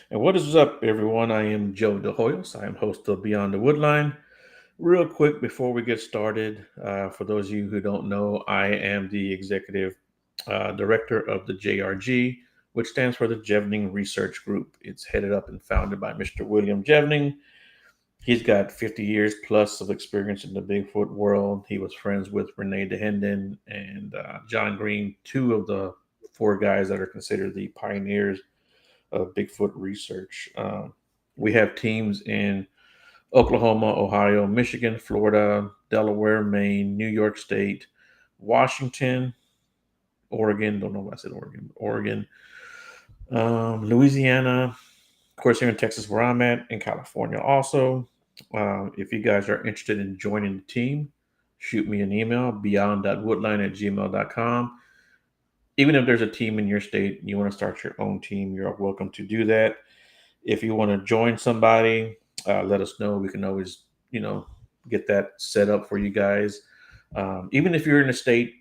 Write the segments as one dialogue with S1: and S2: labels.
S1: And what is up, everyone? I am Joe DeHoyos. I am host of Beyond the Woodline. Real quick before we get started, for those of you who don't know, I am the executive director of the JRG, which stands for the Jevning Research Group. It's headed up and founded by Mr. William Jevning. He's got 50 years plus of experience in the Bigfoot world. He was friends with Renee DeHenden and John Green, two of the four guys that are considered the pioneers of Bigfoot research. We have teams in Oklahoma, Ohio, Michigan, Florida, Delaware, Maine, New York State, Washington, Oregon. Don't know why I said Oregon. Oregon, Louisiana, of course, here in Texas, where I'm at, in California also. If you guys are interested in joining the team, shoot me an email, beyond.woodline@gmail.com. Even if there's a team in your state and you want to start your own team, you're welcome to do that. If you want to join somebody, let us know. We can always, get that set up for you guys. Even if you're in a state,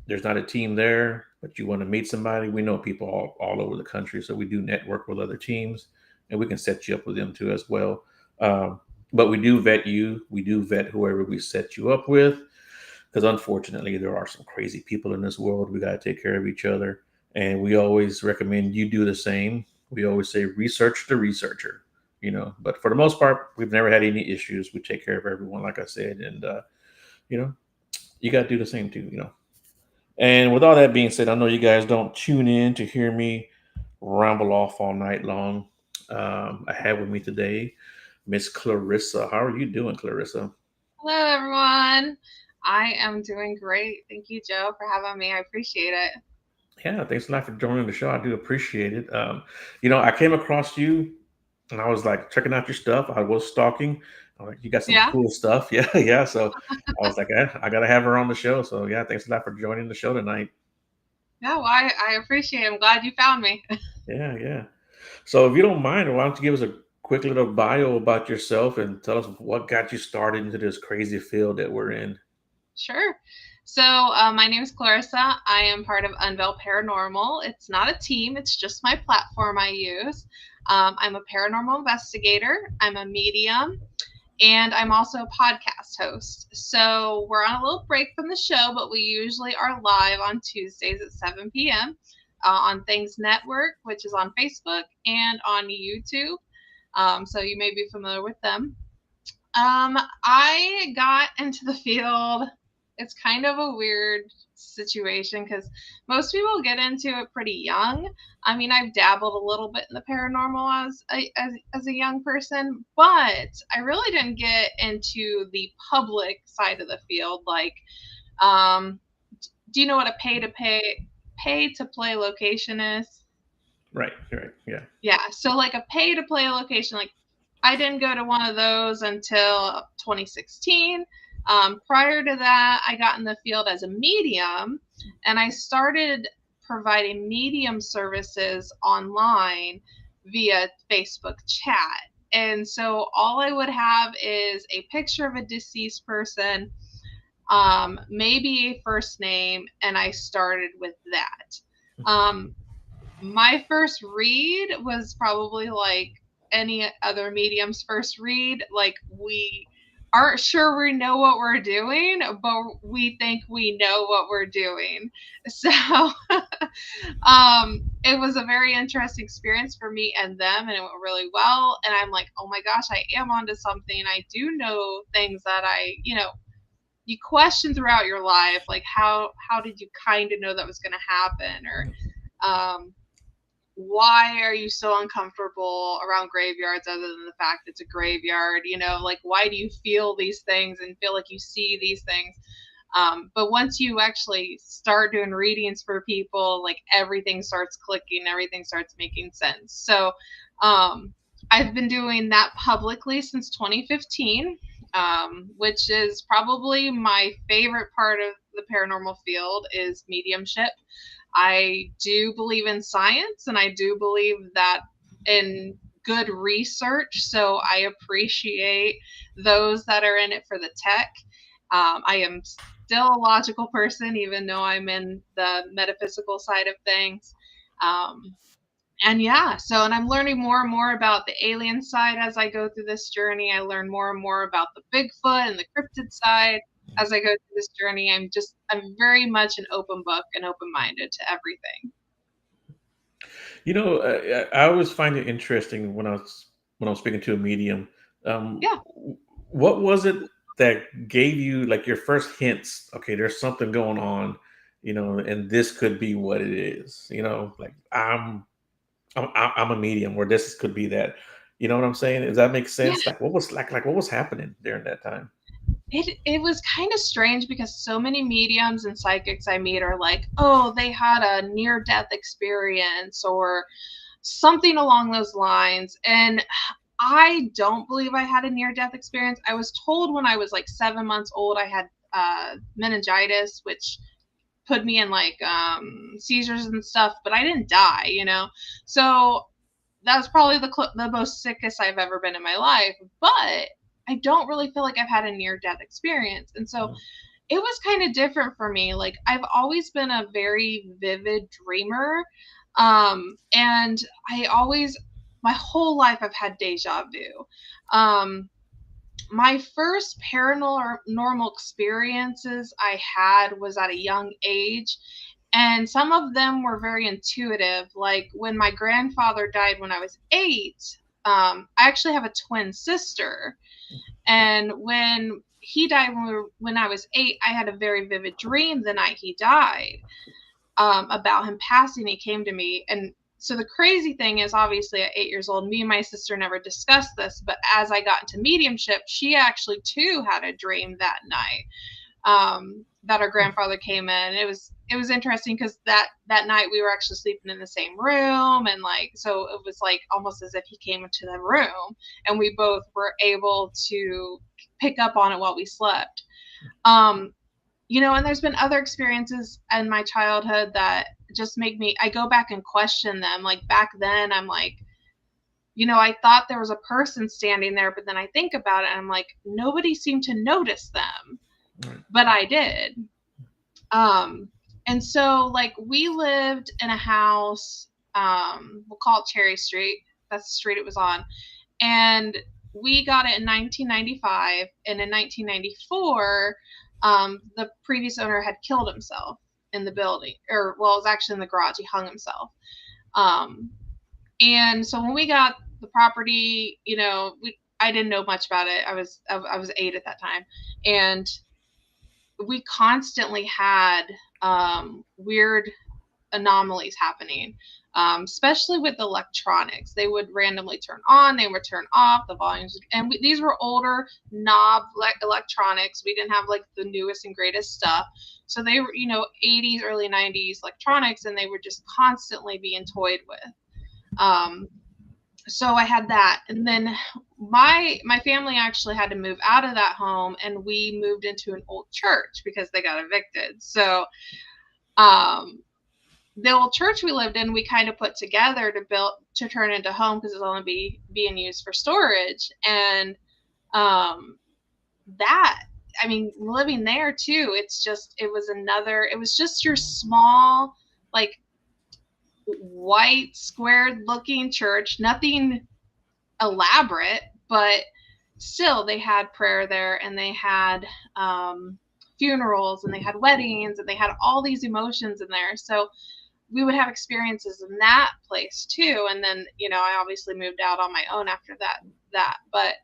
S1: there's not a team there, but you want to meet somebody, we know people all over the country. So we do network with other teams and we can set you up with them too as well. But we do vet you. We do vet whoever we set you up with. Because unfortunately, there are some crazy people in this world. We got to take care of each other. And we always recommend you do the same. We always say research the researcher, But for the most part, we've never had any issues. We take care of everyone, like I said. And, you got to do the same too, And with all that being said, I know you guys don't tune in to hear me ramble off all night long. I have with me today Miss Clarissa. How are you doing, Clarissa?
S2: Hello, everyone. I am doing great. Thank you, Joe, for having me. I appreciate it.
S1: Yeah, thanks a lot for joining the show. I do appreciate it. I came across you and I was like checking out your stuff. I was stalking. I'm like, you got some
S2: Yeah.
S1: cool stuff. Yeah, yeah. So I was like, I got to have her on the show. So yeah, thanks a lot for joining the show tonight.
S2: Yeah, well, I appreciate it. I'm glad you found me.
S1: Yeah, yeah. So if you don't mind, why don't you give us a quick little bio about yourself and tell us what got you started into this crazy field that we're in?
S2: Sure. So, my name is Clarissa. I am part of Unveil Paranormal. It's not a team, it's just my platform I use. I'm a paranormal investigator, I'm a medium, and I'm also a podcast host. So, we're on a little break from the show, but we usually are live on Tuesdays at 7 p.m. On Things Network, which is on Facebook, and on YouTube. So, you may be familiar with them. I got into the field. It's kind of a weird situation because most people get into it pretty young. I mean, I've dabbled a little bit in the paranormal as a young person, but I really didn't get into the public side of the field. Like, um, do you know what a pay to play location is?
S1: Right, yeah.
S2: Yeah, so like a pay to play location, like I didn't go to one of those until 2016. Prior to that, I got in the field as a medium and I started providing medium services online via Facebook chat. And so all I would have is a picture of a deceased person, maybe a first name, and I started with that. My first read was probably like any other medium's first read. Like, we aren't sure we know what we're doing, but we think we know what we're doing. So it was a very interesting experience for me and them, and it went really well. And I'm like, oh my gosh, I am onto something. I do know things that you question throughout your life, like how did you kind of know that was going to happen, or why are you so uncomfortable around graveyards other than the fact it's a graveyard? Like, why do you feel these things and feel like you see these things? But once you actually start doing readings for people, like, everything starts clicking, everything starts making sense. So I've been doing that publicly since 2015. which is probably my favorite part of the paranormal field is mediumship. I do believe in science, and I do believe that in good research. So I appreciate those that are in it for the tech. I am still a logical person, even though I'm in the metaphysical side of things. Um, and yeah, and I'm learning more and more about the alien side as I go through this journey. I learn more and more about the Bigfoot and the cryptid side as I go through this journey. I'm very much an open book and open minded to everything.
S1: I always find it interesting when I was speaking to a medium. Um,
S2: Yeah.
S1: what was it that gave you like your first hints? Okay, there's something going on, and this could be what it is. Like I'm a medium, where this could be that. You know what I'm saying? Does that make
S2: Yeah.
S1: sense? Like what was happening during that time?
S2: It was kind of strange because so many mediums and psychics I meet are like, oh, they had a near death experience or something along those lines. And I don't believe I had a near death experience. I was told when I was like 7 months old I had meningitis, which put me in like seizures and stuff, but I didn't die. So that was probably the most sickest I've ever been in my life. But I don't really feel like I've had a near death experience. And so it was kind of different for me. Like I've always been a very vivid dreamer. And my whole life I've had deja vu. My first paranormal experiences I had was at a young age, and some of them were very intuitive. Like when my grandfather died when I was 8, I actually have a twin sister, and when he died when I was 8, I had a very vivid dream the night he died, about him passing. He came to me, and so the crazy thing is, obviously at 8 years old, me and my sister never discussed this, but as I got into mediumship, she actually too had a dream that night, that her grandfather came in. It was interesting because that night we were actually sleeping in the same room, and like so it was like almost as if he came into the room, and we both were able to pick up on it while we slept. Um, and there's been other experiences in my childhood that just make me, I go back and question them. Like back then, I'm like, I thought there was a person standing there, but then I think about it and I'm like, nobody seemed to notice them,
S1: Right.
S2: but I did. And so like we lived in a house, we'll call it Cherry Street. That's the street it was on. And we got it in 1995. And in 1994, the previous owner had killed himself in the building, or well, it was actually in the garage. He hung himself. Um, and so when we got the property, I didn't know much about it. I was 8 at that time, and we constantly had weird anomalies happening, especially with electronics. They would randomly turn on, they would turn off the volumes, and these were older knob electronics. We didn't have like the newest and greatest stuff, so they were 80s, early 90s electronics, and they were just constantly being toyed with. So I had that, and then my family actually had to move out of that home, and we moved into an old church because they got evicted. So um the old church we lived in, we kind of put together to turn into home because it was only being used for storage. And um, that, I mean, living there too, it was just your small, like white squared looking church, nothing elaborate, but still they had prayer there, and they had funerals, and they had weddings, and they had all these emotions in there. So we would have experiences in that place too. And then I obviously moved out on my own after that, but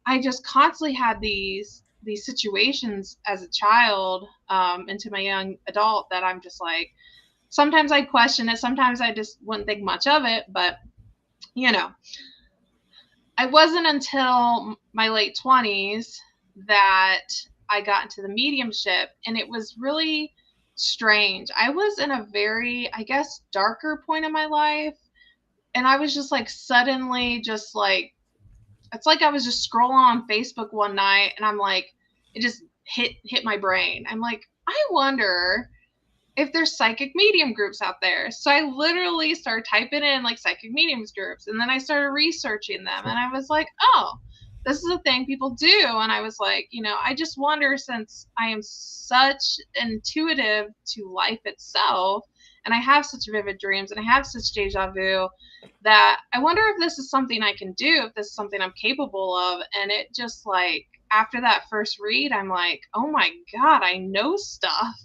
S2: I just constantly had these situations as a child, into my young adult, that I'm just like, sometimes I question it, sometimes I just wouldn't think much of it. But you know I wasn't until my late 20s that I got into the mediumship, and it was really strange. I was in a very, I guess, darker point in my life, and I was just like suddenly just like it's like I was just scrolling on Facebook one night and I'm like, it just hit my brain. I'm like, I wonder if there's psychic medium groups out there. So I literally started typing in like psychic mediums groups, and then I started researching them, and I was like, oh, this is a thing people do. And I was like, I just wonder, since I am such intuitive to life itself, and I have such vivid dreams, and I have such deja vu, that I wonder if this is something I can do, if this is something I'm capable of. And it just like, after that first read, I'm like, oh my God, I know stuff.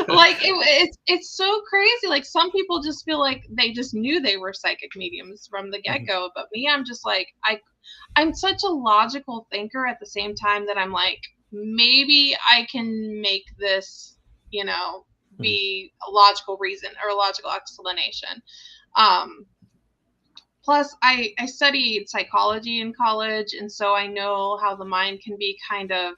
S2: Like it's so crazy. Like some people just feel like they just knew they were psychic mediums from the get-go. But me, I'm just like, I'm such a logical thinker at the same time that I'm like, maybe I can make this, be a logical reason or a logical explanation. Plus, I studied psychology in college, and so I know how the mind can be kind of,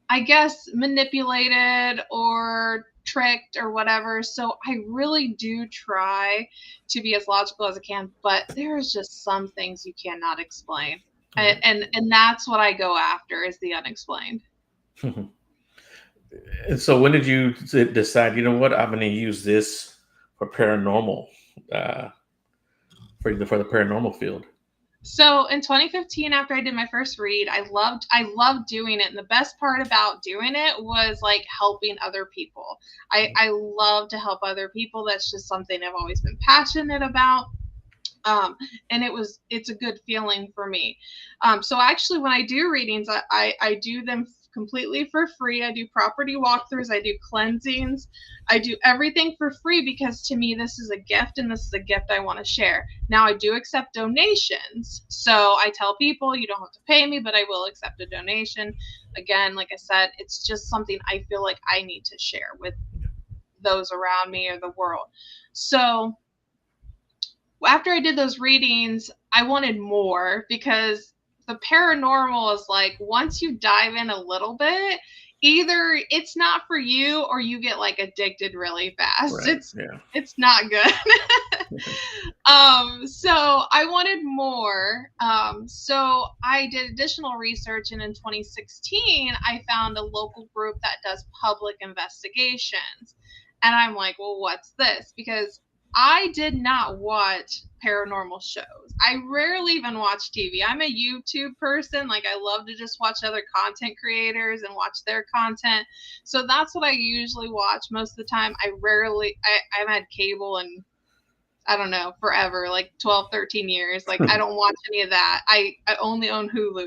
S2: I guess, manipulated or tricked or whatever. So I really do try to be as logical as I can, but there's just some things you cannot explain.
S1: Right.
S2: And that's what I go after, is the unexplained.
S1: And so when did you decide, you know what, I'm going to use this for paranormal, for the paranormal field?
S2: So in 2015, after I did my first read, I loved doing it. And the best part about doing it was like helping other people. I love to help other people. That's just something I've always been passionate about. And it's a good feeling for me. So actually when I do readings, I do them completely for free. I do property walkthroughs, I do cleansings, I do everything for free, because to me this is a gift, and this is a gift I want to share. Now I do accept donations, so I tell people you don't have to pay me, but I will accept a donation. Again, like I said, it's just something I feel like I need to share with those around me or the world. So after I did those readings, I wanted more, because the paranormal is like, once you dive in a little bit, either it's not for you or you get like addicted really fast.
S1: Right.
S2: It's not good. So I wanted more. So I did additional research, and in 2016, I found a local group that does public investigations. And I'm like, well, what's this? Because I did not watch paranormal shows. I rarely even watch TV. I'm a YouTube person. Like, I love to just watch other content creators and watch their content. So that's what I usually watch most of the time. I've had cable and I don't know, forever, like 12, 13 years. Like, I don't watch any of that. I only own Hulu,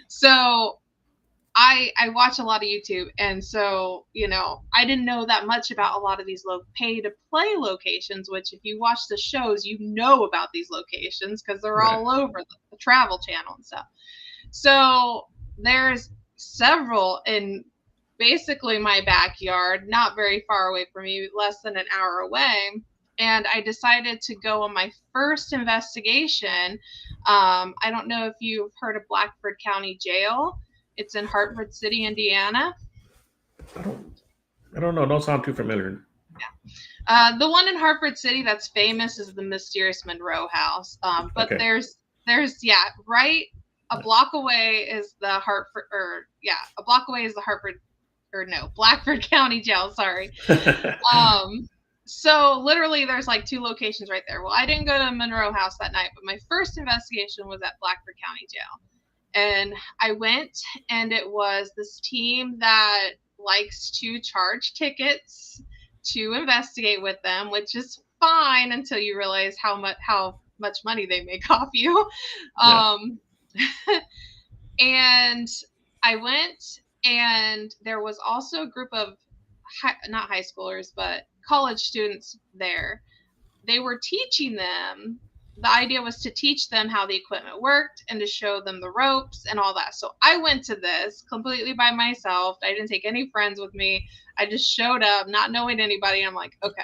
S2: So I watch a lot of YouTube, and so, I didn't know that much about a lot of these pay-to-play locations, which if you watch the shows, you know about these locations because they're
S1: Right.
S2: all over the Travel Channel and stuff. So there's several in basically my backyard, not very far away from me, less than an hour away. And I decided to go on my first investigation. I don't know if you've heard of Blackford County Jail. It's in Hartford City, Indiana.
S1: I don't know. Don't sound too familiar.
S2: Yeah. The one in Hartford City that's famous is the Mysterious Monroe House. But
S1: Okay.
S2: there's right a block away is the Blackford County Jail. Sorry. So literally there's like two locations right there. Well, I didn't go to Monroe House that night, but my first investigation was at Blackford County Jail. And I went, and it was this team that likes to charge tickets to investigate with them, which is fine until you realize how much money they make off you.
S1: Yeah.
S2: And I went, and there was also a group of not high schoolers, but college students there. They were teaching them. The idea was to teach them how the equipment worked and to show them the ropes and all that. So I went to this completely by myself. I didn't take any friends with me. I just showed up not knowing anybody. I'm like, okay,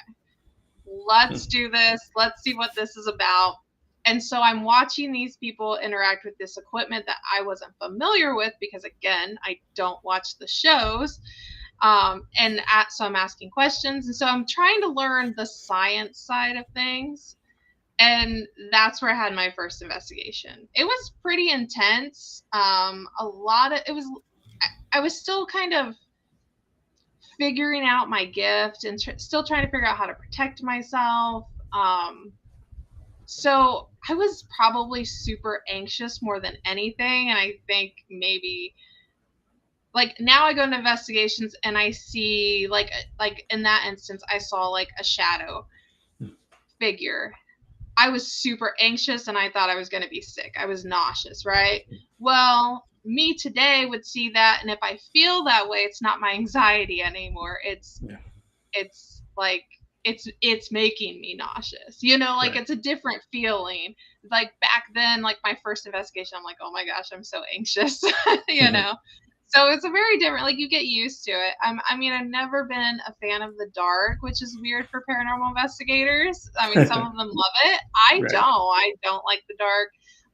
S2: let's do this. Let's see what this is about. And so I'm watching these people interact with this equipment that I wasn't familiar with because, again, I don't watch the shows. So I'm asking questions. And so I'm trying to learn the science side of things. And that's where I had my first investigation. It was pretty intense. A lot of it was. I was still kind of figuring out my gift and still trying to figure out how to protect myself. So I was probably super anxious more than anything, and I think maybe like now I go into investigations and I see like in that instance I saw like a shadow figure. I was super anxious and I thought I was going to be sick. I was nauseous, right? Well, me today would see that, and if I feel that way, it's not my anxiety anymore.
S1: Yeah.
S2: It's like it's making me nauseous. You know, like
S1: Right.
S2: it's a different feeling. Like back then, like my first investigation, I'm like, oh my gosh, I'm so anxious. you know. So it's a very different, like you get used to it. I mean, I've never been a fan of the dark, which is weird for paranormal investigators. I mean, some of them love it.
S1: Right.
S2: I don't like the dark,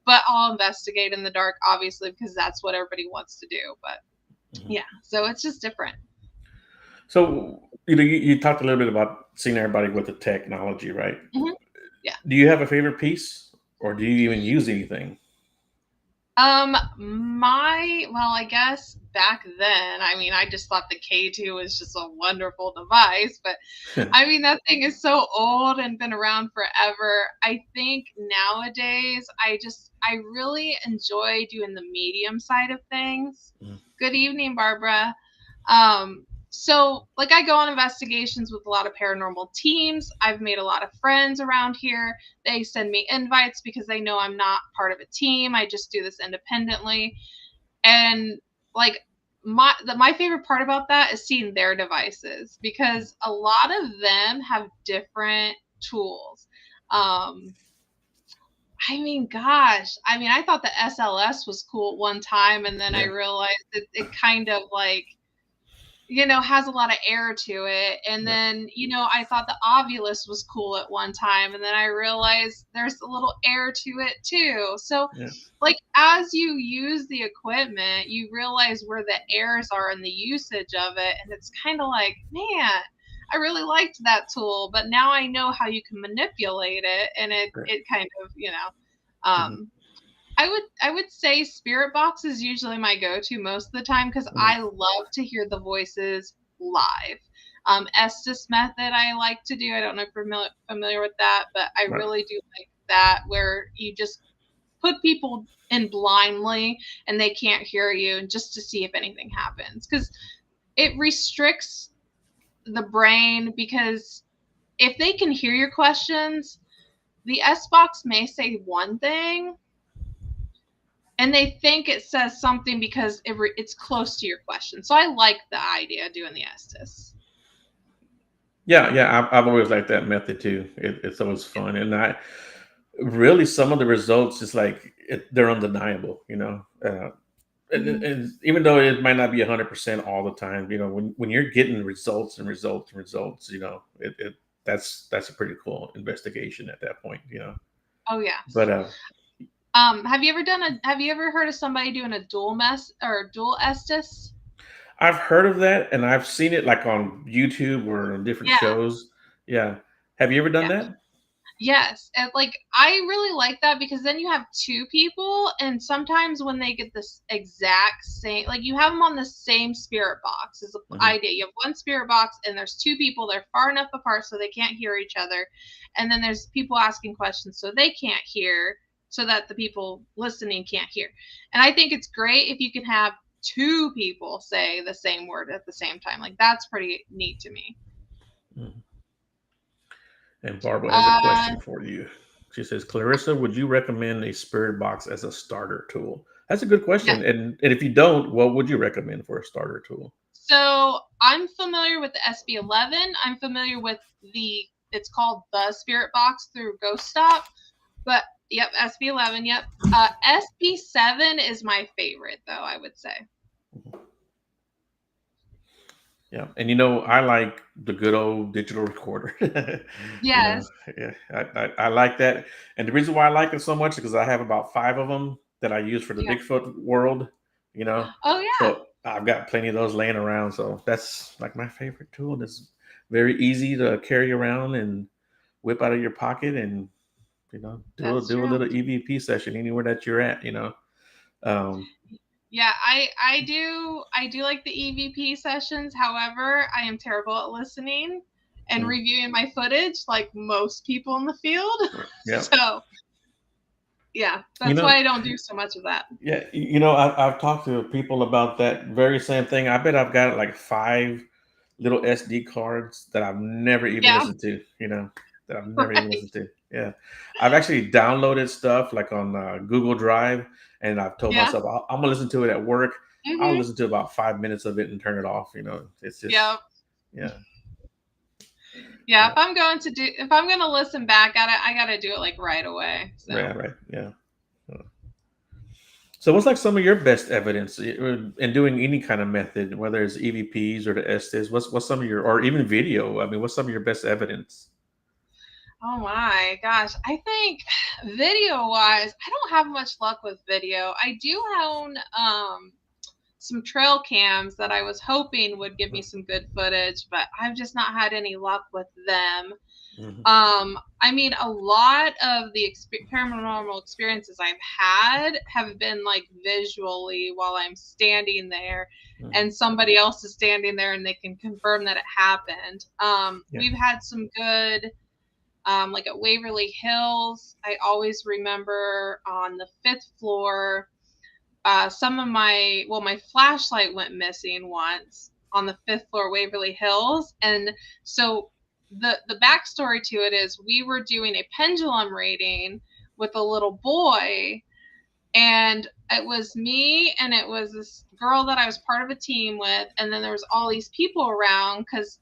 S2: but I'll investigate in the dark, obviously, because that's what everybody wants to do. But
S1: Mhm.
S2: yeah, so it's just different.
S1: So, you talked a little bit about seeing everybody with the technology, right?
S2: hmm Yeah.
S1: Do you have a favorite piece, or do you even use anything?
S2: Well, I guess back then, I mean, I just thought the K2 was just a wonderful device, but I mean, that thing is so old and been around forever. I think nowadays, I really enjoy doing the medium side of things.
S1: Mhm.
S2: Good evening, Barbara. So like I go on investigations with a lot of paranormal teams. I've made a lot of friends around here. They send me invites because they know I'm not part of a team. I just do this independently. And like my favorite part about that is seeing their devices because a lot of them have different tools. Um, I mean, gosh, I mean, I thought the SLS was cool at one time, and then I
S1: Yeah.
S2: realized it kind of like has a lot of air to it. And
S1: Right.
S2: then, I thought the Ovulus was cool at one time, and then I realized there's a little air to it too. So,
S1: Yeah.
S2: like, as you use the equipment, you realize where the errors are in the usage of it. And it's kind of like, man, I really liked that tool, but now I know how you can manipulate it. And it,
S1: Right.
S2: it kind of,
S1: Mhm.
S2: um, I would say Spirit Box is usually my go-to most of the time because
S1: Yeah.
S2: I love to hear the voices live. Estes method I like to do. I don't know if you're familiar with that, but I
S1: Right.
S2: really do like that where you just put people in blindly and they can't hear you just to see if anything happens because it restricts the brain because if they can hear your questions, the S box may say one thing and they think it says something because it's close to your question. So I like the idea of doing the Estes.
S1: Yeah. Yeah. I've always liked that method too. It's always fun, and I really some of the results is like they're undeniable. And,
S2: Mm-hmm.
S1: and even though it might not be 100% all the time, when you're getting results and results and results, that's a pretty cool investigation at that point.
S2: Oh yeah.
S1: But
S2: Have you ever heard of somebody doing a dual mess or dual Estes?
S1: I've heard of that, and I've seen it like on YouTube or on different
S2: Yeah.
S1: shows. Yeah. Have you ever done
S2: Yeah.
S1: that?
S2: Yes, and like I really like that because then you have two people, and sometimes when they get this exact same, like you have them on the same spirit box is the
S1: Hmm.
S2: idea. You have one spirit box, and there's two people. They're far enough apart so they can't hear each other, and then there's people asking questions so they can't hear, so that the people listening can't hear. And I think it's great if you can have two people say the same word at the same time. Like that's pretty neat to me.
S1: And Barbara has a
S2: Uh,
S1: question for you. She says, Clarissa, would you recommend a spirit box as a starter tool? That's a good
S2: yeah.
S1: question. And if you don't, what would you recommend for a starter tool?
S2: So I'm familiar with the SB11. I'm familiar with it's called the Spirit Box through Ghost Stop. But yep, SB11. Yep. SB7 is my favorite, though, I would say.
S1: Yeah. And I like the good old digital recorder.
S2: Yes.
S1: Yeah, I like that. And the reason why I like it so much is because I have about five of them that I use for the
S2: Yeah.
S1: Bigfoot world, you know.
S2: Oh, yeah.
S1: So I've got plenty of those laying around. So that's like my favorite tool. And it's very easy to carry around and whip out of your pocket. And Do a
S2: That's true.
S1: little EVP session anywhere that you're at. Um,
S2: Yeah, I do like the EVP sessions. However, I am terrible at listening and
S1: mm,
S2: reviewing my footage like most people in the field.
S1: yeah,
S2: So, yeah,
S1: you
S2: that's
S1: know,
S2: why I don't do so much of that.
S1: yeah, I've talked to people about that very same thing. I bet I've got like 5 little SD cards that I've never even
S2: Yeah,
S1: listened to. That I've never even
S2: right.
S1: listened to. Yeah, I've actually downloaded stuff like on Google Drive, and I've told
S2: Yeah.
S1: myself I'm gonna listen to it at work. I'll
S2: Mhm.
S1: listen to about 5 minutes of it and turn it off. It's just
S2: Yeah.
S1: yeah,
S2: Yeah,
S1: yeah,
S2: if I'm going to listen back at it, I got to do it like right away. So,
S1: right, yeah. So, what's like some of your best evidence in doing any kind of method, whether it's EVPs or the Estes? What's some of your, or even video? I mean, what's some of your best evidence?
S2: oh my gosh, I think video wise, I don't have much luck with video. I do own some trail cams that I was hoping would give me some good footage, but I've just not had any luck with them.
S1: Mm-hmm.
S2: I mean, a lot of the paranormal experiences I've had have been like visually while I'm standing there,
S1: Mm-hmm.
S2: and somebody else is standing there and they can confirm that it happened.
S1: Yeah.
S2: We've had some good, like at Waverly Hills. I always remember on the 5th floor, some of my flashlight went missing once on the 5th floor Waverly Hills, and so the backstory to it is we were doing a pendulum reading with a little boy, and it was me and it was this girl that I was part of a team with, and then there was all these people around because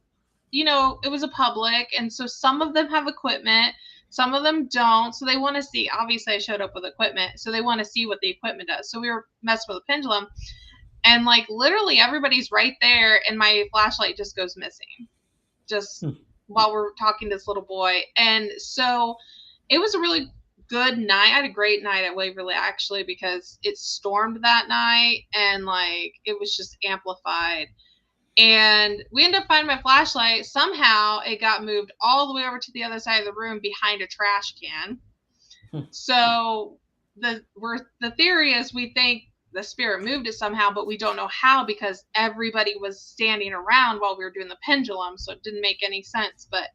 S2: it was a public, and so some of them have equipment, some of them don't. So they want to see. Obviously, I showed up with equipment, so they want to see what the equipment does. So we were messing with a pendulum, and like literally everybody's right there, and my flashlight just goes missing, just
S1: Hmm.
S2: while we're talking to this little boy. And so it was a really good night. I had a great night at Waverly actually because it stormed that night, and like it was just amplified, and we ended up finding my flashlight. Somehow it got moved all the way over to the other side of the room behind a trash can.
S1: Hmm.
S2: So the theory is we think the spirit moved it somehow, but we don't know how because everybody was standing around while we were doing the pendulum, so it didn't make any sense. But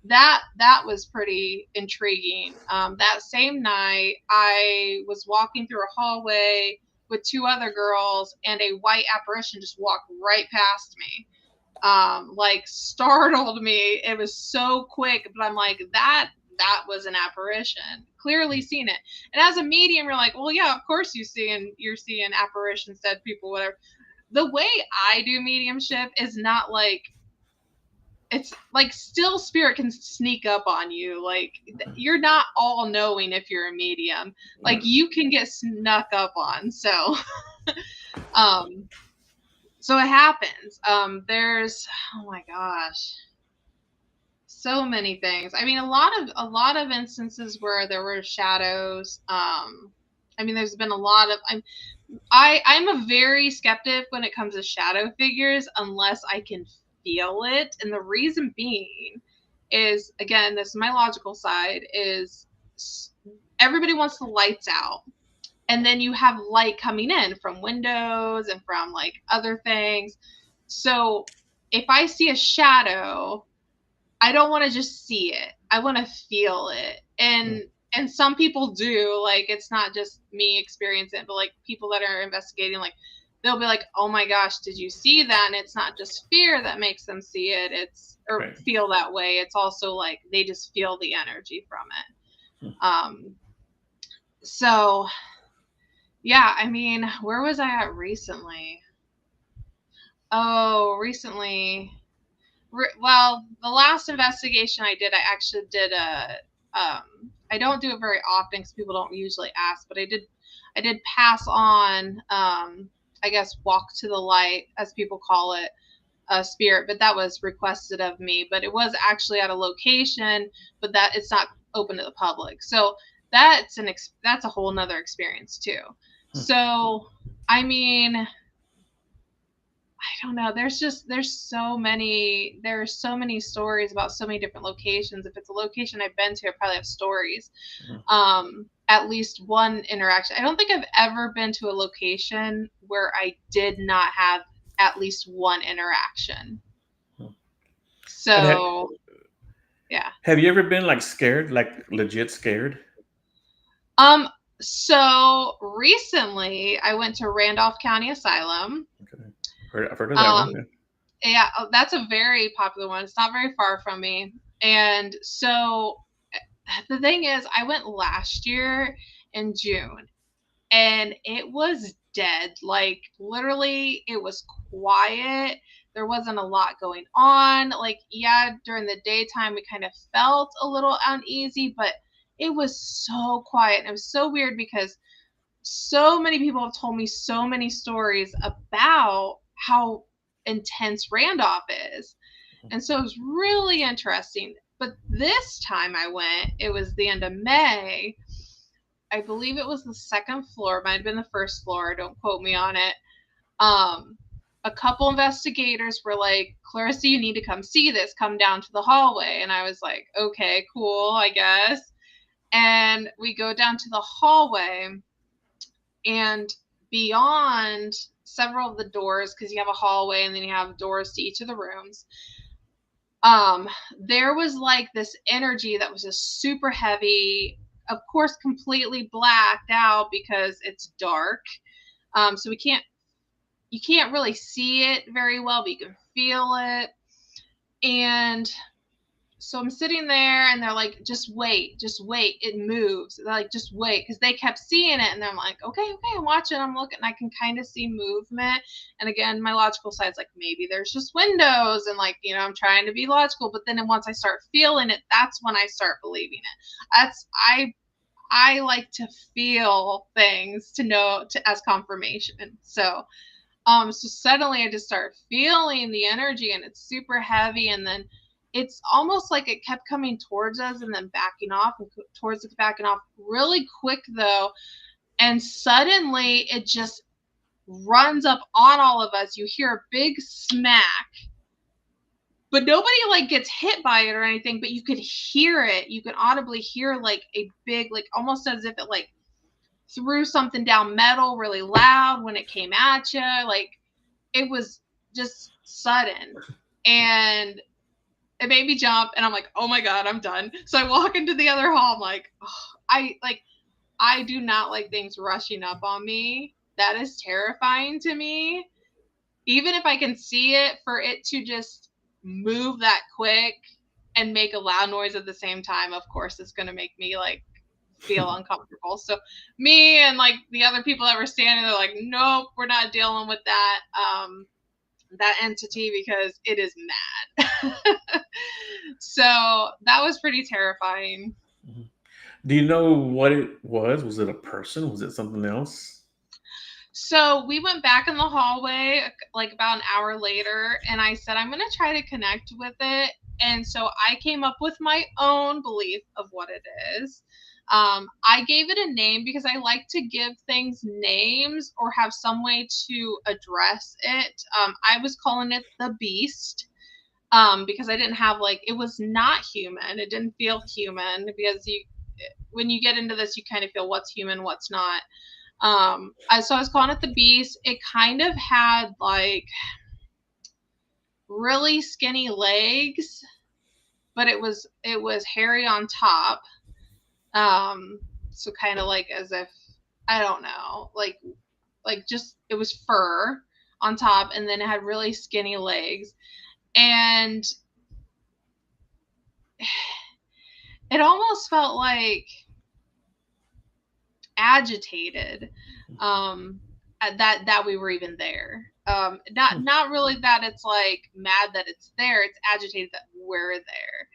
S2: that was pretty intriguing. That same night, I was walking through a hallway with 2 other girls, and a white apparition just walked right past me. Like startled me. It was so quick, but I'm like, that was an apparition. Clearly seen it. And as a medium, you're like, well, yeah, of course you're seeing apparitions, dead people, whatever. The way I do mediumship is not like, it's like still spirit can sneak up on you. Like you're not all knowing if you're a medium. Like you can get snuck up on. So um so it happens. There's, oh my gosh, so many things. I mean, a lot of instances where there were shadows. I mean, there's been a lot of. I'm a very skeptic when it comes to shadow figures unless I can feel it, and the reason being is, again, this is my logical side, is everybody wants the lights out, and then you have light coming in from windows and from like other things. So if I see a shadow, I don't want to just see it. I want to feel it. And some people do, like it's not just me experiencing it, but like people that are investigating, like they'll be like, "Oh my gosh, did you see that?" And it's not just fear that makes them see it, it's or
S1: Right.
S2: feel that way. It's also like they just feel the energy from
S1: Hmm.
S2: it. So yeah, I mean, where was I at recently? Oh, recently. Well, the last investigation I did, I actually did a. I don't do it very often because people don't usually ask, but I did. I did pass on. I guess walk to the light, as people call it, a spirit, but that was requested of me. But it was actually at a location, but that it's not open to the public. So that's a whole nother experience too.
S1: Hmm.
S2: So I mean, I don't know. There's so many stories about so many different locations. If it's a location I've been to, I probably have stories.
S1: Mhm.
S2: At least one interaction. I don't think I've ever been to a location where I did not have at least one interaction.
S1: And
S2: So yeah.
S1: have you ever been like scared, like legit scared?
S2: Um, so recently I went to Randolph County Asylum.
S1: Okay. I've heard of that one.
S2: Um,
S1: Yeah.
S2: yeah, that's a very popular one. It's not very far from me. And so the thing is, I went last year in June and it was dead. Like, literally, it was quiet. There wasn't a lot going on. Like, yeah, during the daytime, we kind of felt a little uneasy, but it was so quiet. And it was so weird because so many people have told me so many stories about how intense Randolph is. And so it was really interesting. But this time I went, it was the end of May. I believe it was the second floor, might have been the first floor, don't quote me on it. Um, a couple investigators were like, Clarissa, you need to come see this, come down to the hallway. And I was like, okay, cool, I guess. And we go down to the hallway, and beyond several of the doors, because you have a hallway and then you have doors to each of the rooms, there was like this energy that was just super heavy, of course completely blacked out because it's dark. So you can't really see it very well, but you can feel it. And so I'm sitting there and they're like, just wait, it moves. They're like, just wait, because they kept seeing it. And I'm like, okay, I'm watching, I'm looking, I can kind of see movement. And again, my logical side's like, maybe there's just windows, and like, I'm trying to be logical. But then once I start feeling it, that's when I start believing it. That's I like to feel things to know to as confirmation. So suddenly I just start feeling the energy, and it's super heavy, and then it's almost like it kept coming towards us and then backing off, and towards it, backing off really quick though. And suddenly it just runs up on all of us. You hear a big smack, but nobody like gets hit by it or anything, but you could hear it. You could audibly hear like a big, like almost as if it like threw something down metal really loud when it came at you. Like, it was just sudden, and it made me jump, and I'm like, oh my god, I'm done. So I walk into the other hall. I'm like, oh, I do not like things rushing up on me. That is terrifying to me. Even if I can see it, for it to just move that quick and make a loud noise at the same time, of course it's going to make me like feel uncomfortable. So me and like the other people that were standing, they're like, nope, we're not dealing with that entity because it is mad. So that was pretty terrifying.
S1: Mhm. Do you know what it was? Was it a person? Was it something else?
S2: So we went back in the hallway like about an hour later, and I said, I'm going to try to connect with it. And so I came up with my own belief of what it is. I gave it a name because I like to give things names or have some way to address it. I was calling it the beast, because I didn't have like, it was not human. It didn't feel human, because when you get into this, you kind of feel what's human, what's not. So I was calling it the beast. It kind of had like really skinny legs, but it was hairy on top. Um, so kind of like as if, I don't know, like just it was fur on top, and then it had really skinny legs, and it almost felt like agitated, um that we were even there. Not really that it's like mad that it's there, it's agitated that we're there.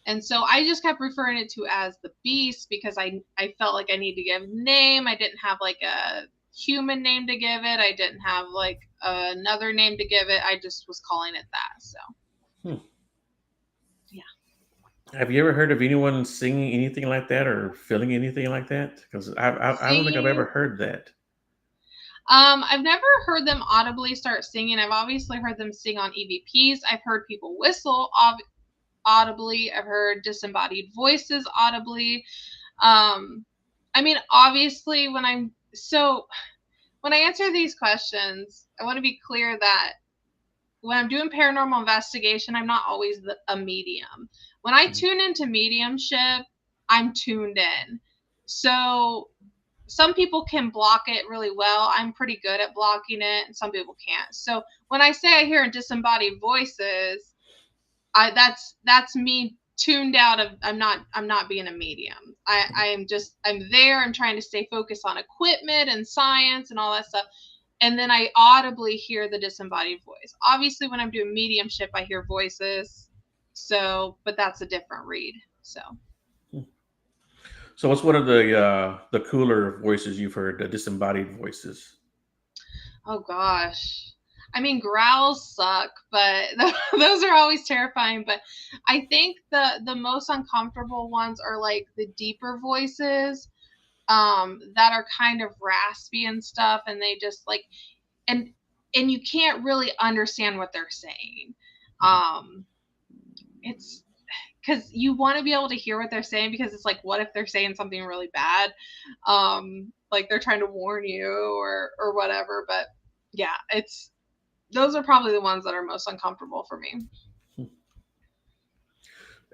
S2: And so I just kept referring it to as the beast because I felt like I need to give a name. I didn't have like a human name to give it. I didn't have like another name to give it. I just was calling it that. So
S1: Hmm.
S2: yeah.
S1: Have you ever heard of anyone singing anything like that or feeling anything like that? Because I don't think I've ever
S2: Singing.
S1: heard that.
S2: I've never heard them audibly start singing. I've obviously heard them sing on EVPs. I've heard people whistle audibly. I've heard disembodied voices audibly. I mean, obviously, when I answer these questions, I want to be clear that when I'm doing paranormal investigation, I'm not always a medium. When I tune into mediumship, I'm tuned in. So some people can block it really well. I'm pretty good at blocking it, and some people can't. So when I say I hear disembodied voices, that's me tuned out of I'm not being a medium. I'm there. I'm trying to stay focused on equipment and science and all that stuff. And then I audibly hear the disembodied voice. Obviously, when I'm doing mediumship, I hear voices. So, but that's a different read. So.
S1: So what's one of the cooler voices you've heard, the disembodied voices?
S2: Oh gosh. I mean, growls suck, but those are always terrifying. But I think the most uncomfortable ones are like the deeper voices, that are kind of raspy and stuff, and they just like, and you can't really understand what they're saying. It's because you want to be able to hear what they're saying, because it's like, what if they're saying something really bad, like they're trying to warn you or whatever. But yeah, those are probably the ones that are most uncomfortable for me.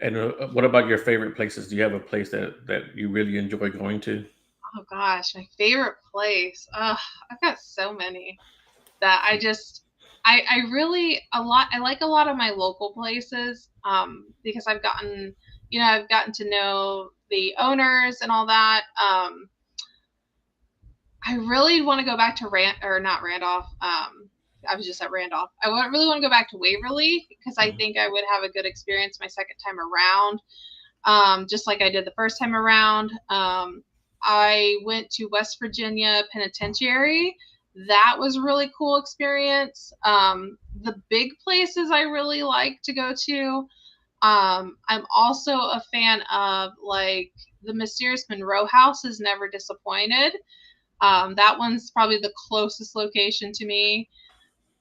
S1: And what about your favorite places? Do you have a place that you really enjoy going to?
S2: Oh gosh, my favorite place. I've got so many that I really I like a lot of my local places, because I've gotten to know the owners and all that. I really want to go back to not Randolph. I was just at Randolph. Really want to go back to Waverly, because I think I would have a good experience my second time around, just like I did the first time around. I went to West Virginia Penitentiary. That was a really cool experience. The big places I really like to go to. I'm also a fan of, like, the Mysterious Monroe House is never disappointed. That one's probably the closest location to me.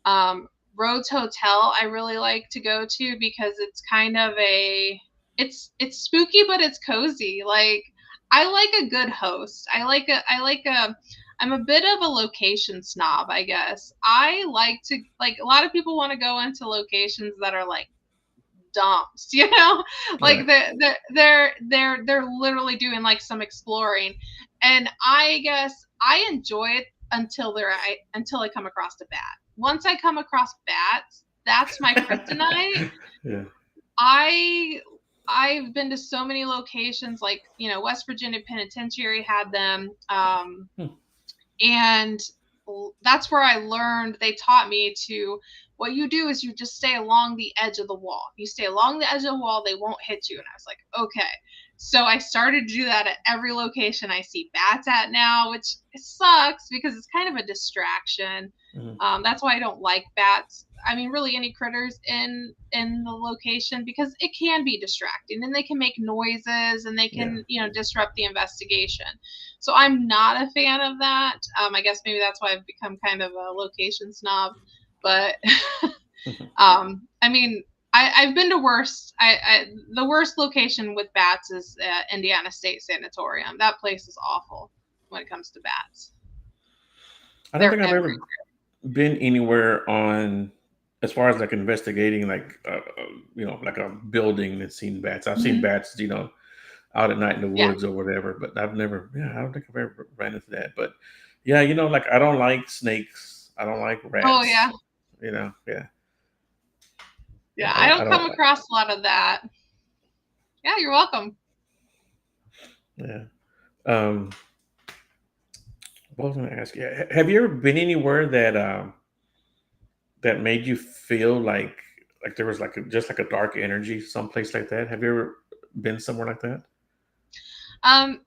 S2: Rhodes Hotel I really like to go to, because it's kind of it's spooky, but it's cozy. Like, I like a good host. I'm a bit of a location snob, I guess. I like to, like, a lot of people want to go into locations that are like dumps, like
S1: Right.
S2: they're literally doing like some exploring, and I guess I enjoy it until I come across a bat. Once I come across bats, that's my kryptonite.
S1: Yeah.
S2: I I've been to so many locations, like, West Virginia Penitentiary had them,
S1: Hmm.
S2: and that's where I learned. They taught me to, what you do is you just stay along the edge of the wall. You stay along the edge of the wall, they won't hit you. And I was like, okay. So I started to do that at every location I see bats at now, which sucks because it's kind of a distraction.
S1: Mhm.
S2: That's why I don't like bats. I mean, really any critters in the location, because it can be distracting, and they can make noises, and they
S1: Yeah.
S2: can, disrupt the investigation. So I'm not a fan of that. I guess maybe that's why I've become kind of a location snob. But I mean, I've been to worse. The worst location with bats is Indiana State Sanatorium. That place is awful when it comes to bats.
S1: I don't
S2: They're
S1: think I've
S2: everywhere.
S1: ever been anywhere on, as far as like investigating, like like a building and seen bats. I've seen
S2: Mhm.
S1: bats, out at night in the
S2: Yeah.
S1: woods or whatever, but I've never. Yeah, I don't think I've ever ran into that. But yeah, like I don't like snakes. I don't like
S2: Oh
S1: rats.
S2: yeah.
S1: Yeah, yeah.
S2: Yeah.
S1: I
S2: I
S1: don't. I
S2: don't come
S1: don't.
S2: across a lot of that. Yeah, you're welcome.
S1: Yeah. Um, what was I going to ask you? Have you ever been anywhere that made you feel like there was like just like a dark energy, someplace like that? Have you ever been somewhere like that?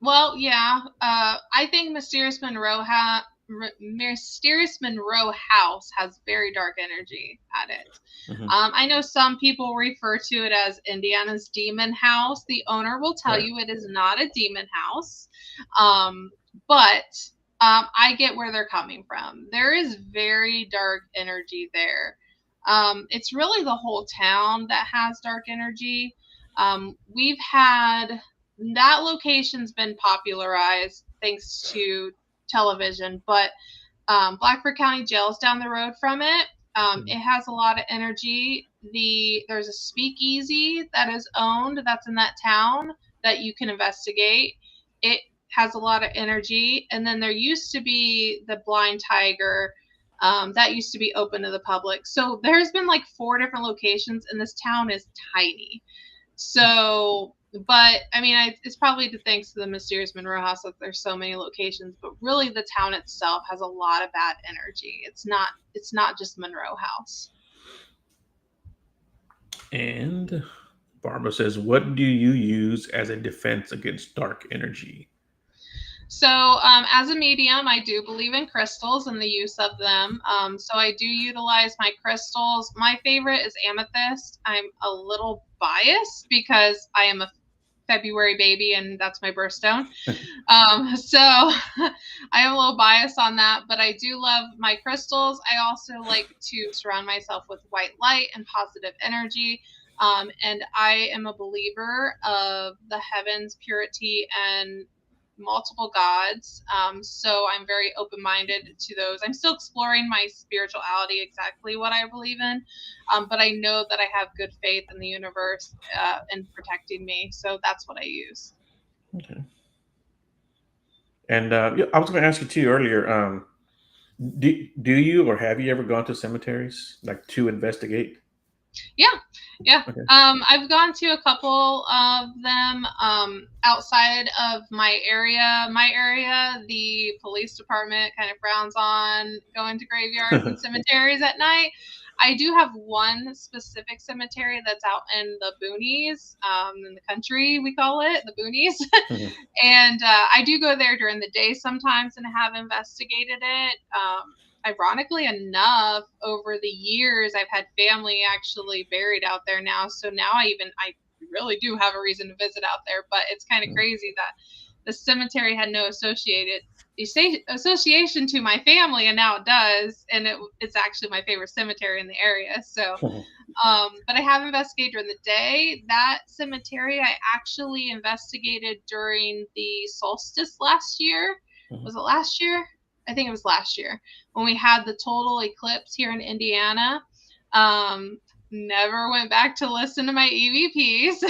S2: Well, yeah. I think Mysterious Monroe House has very dark energy at it.
S1: Hmm.
S2: I know some people refer to it as Indiana's Demon House. The owner will tell
S1: Right.
S2: you it is not a demon house, um, but I get where they're coming from. There is very dark energy there. It's really the whole town that has dark energy. We've had that location's been popularized thanks to television, but Blackford County Jail's down the road from it. It has a lot of energy. There's a speakeasy that is owned that's in that town that you can investigate. It has a lot of energy, and then there used to be the Blind Tiger that used to be open to the public. So there's been like 4 different locations, and this town is tiny. So, but I mean, it's probably thanks to the mysterious Monroe House that there's so many locations. But really, the town itself has a lot of bad energy. It's not just Monroe House.
S1: And Barbara says, "What do you use as a defense against dark energy?"
S2: So, as a medium, I do believe in crystals and the use of them. So, I do utilize my crystals. My favorite is amethyst. I'm a little biased because I am a February baby and that's my birthstone. So, I am a little biased on that, but I do love my crystals. I also like to surround myself with white light and positive energy. And I am a believer of the heavens, purity, and multiple gods. So I'm very open minded to those. I'm still exploring my spirituality, exactly what I believe in. But I know that I have good faith in the universe in protecting me. So that's what I use.
S1: Okay. And yeah, I was going to ask you too earlier. Do you or have you ever gone to cemeteries like to investigate?
S2: Yeah, yeah.
S1: Okay.
S2: I've gone to a couple of them outside of my area. My area, the police department kind of frowns on going to graveyards and cemeteries at night. I do have one specific cemetery that's out in the boonies, in the country, we call it, the boonies. And I do go there during the day sometimes and have investigated it. Ironically enough, over the years, I've had family actually buried out there now. So now I really do have a reason to visit out there. But it's kind of crazy that the cemetery had no association to my family, and now it does. And it's actually my favorite cemetery in the area. So, but I have investigated during the day. That cemetery I actually investigated during the solstice last year. Was it last year? I think it was last year when we had the total eclipse here in Indiana. Never went back to listen to my EVPs.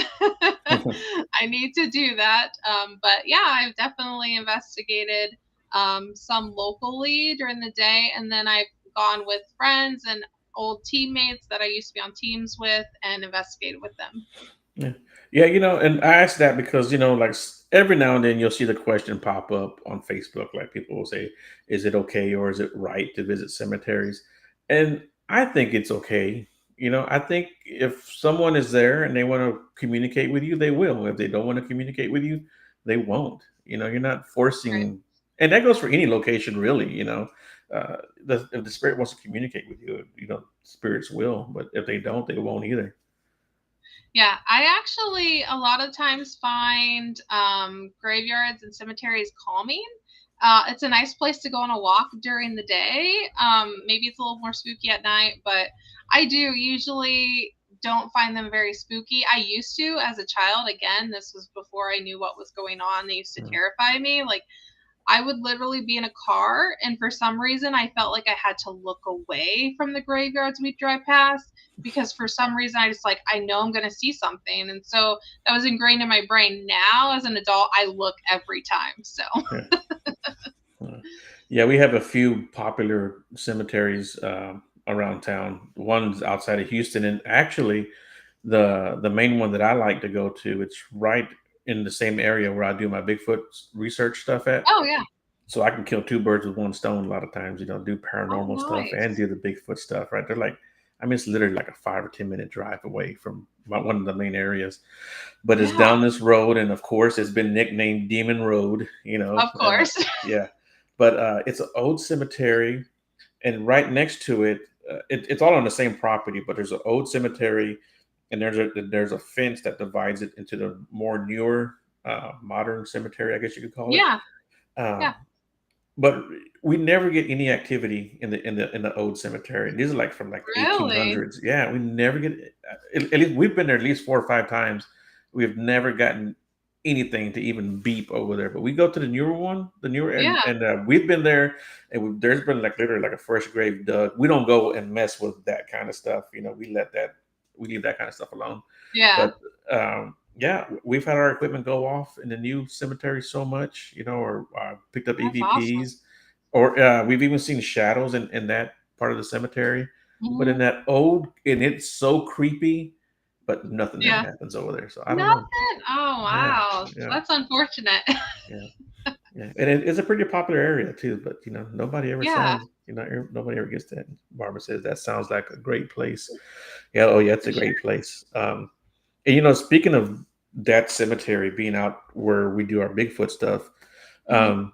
S2: I need to do that. But yeah, I've definitely investigated some locally during the day, and then I've gone with friends and old teammates that I used to be on teams with and investigated with them.
S1: Yeah. Yeah, and I ask that because, like every now and then you'll see the question pop up on Facebook. Like people will say, is it okay or is it right to visit cemeteries? And I think it's okay. I think if someone is there and they want to communicate with you, they will. If they don't want to communicate with you, they won't. You're not
S2: Right.
S1: forcing, and that goes for any location, really. If the spirit wants to communicate with you, spirits will. But if they don't, they won't either.
S2: Yeah, I actually a lot of times find graveyards and cemeteries calming. It's a nice place to go on a walk during the day. Maybe it's a little more spooky at night, but I do usually don't find them very spooky. I used to as a child. Again, this was before I knew what was going on. They used to terrify me. Like I would literally be in a car, and for some reason, I felt like I had to look away from the graveyards we drive past because for some reason, I just like, I know I'm going to see something. And so that was ingrained in my brain. Now, as an adult, I look every time. So,
S1: Yeah. Yeah, we have a few popular cemeteries around town. One's outside of Houston, and actually, the main one that I like to go to, it's right in the same area where I do my Bigfoot research stuff at.
S2: oh, yeah.
S1: So I can kill two birds with one stone a lot of times. Do
S2: Oh,
S1: paranormal stuff and
S2: nice.
S1: do the Bigfoot stuff. Right? They're like, I mean, it's literally like a 5 or 10 minute drive away from one of the main areas, but it's
S2: Yeah,
S1: down this road, and of course, it's been nicknamed Demon Road.
S2: of course.
S1: Yeah, but it's an old cemetery, and right next to it, it's all on the same property. But there's an old cemetery, and there's a fence that divides it into the more newer, modern cemetery, I guess you could call it.
S2: Yeah,
S1: Um,
S2: yeah.
S1: but we never get any activity in the old cemetery. These are like from like
S2: Really?
S1: 1800s. Yeah, we never get. At least we've been there at least 4 or 5 times. We've never gotten anything to even beep over there. But we go to the newer one, the newer, and
S2: Yeah.
S1: we've been there, and there's been like literally like a fresh grave dug. We don't go and mess with that kind of stuff. We leave that kind of stuff alone.
S2: Yeah.
S1: But yeah, we've had our equipment go off in the new cemetery so much, or picked up
S2: That's awesome.
S1: EVPs, or we've even seen shadows in that part of the cemetery. But in
S2: Hmm.
S1: that old, and it's so creepy, but nothing ever
S2: Yeah.
S1: happens over there. So I don't know.
S2: Nothing. Oh
S1: Yeah,
S2: wow.
S1: yeah,
S2: That's unfortunate.
S1: yeah, yeah. And it's a pretty popular area too. But nobody ever
S2: Yeah,
S1: sounds. Nobody ever gets that. Barbara says that sounds like a great place. Yeah. Oh yeah, it's
S2: for
S1: a great
S2: sure.
S1: place. And speaking of that cemetery being out where we do our Bigfoot stuff,
S2: Hmm.
S1: um,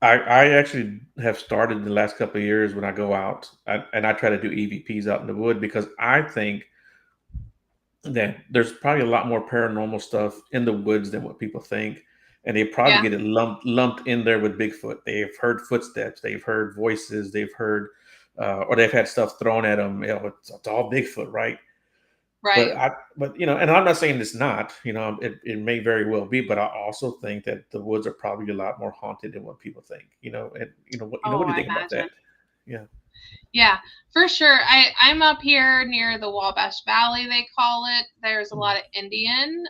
S1: I actually have started in the last couple of years when I go out and I try to do EVPs out in the wood because I think that there's probably a lot more paranormal stuff in the woods than what people think. And they probably
S2: Yeah,
S1: get it lumped in there with Bigfoot. They've heard footsteps, they've heard voices, they've heard, or they've had stuff thrown at them. It's all Bigfoot, right? But
S2: right.
S1: and I'm not saying it's not. It may very well be, but I also think that the woods are probably a lot more haunted than what people think. And what
S2: Oh,
S1: do you
S2: I
S1: think about that?
S2: imagine.
S1: Yeah.
S2: Yeah, for sure. I'm up here near the Wabash Valley, they call it. There's a
S1: Mm,
S2: lot of Indian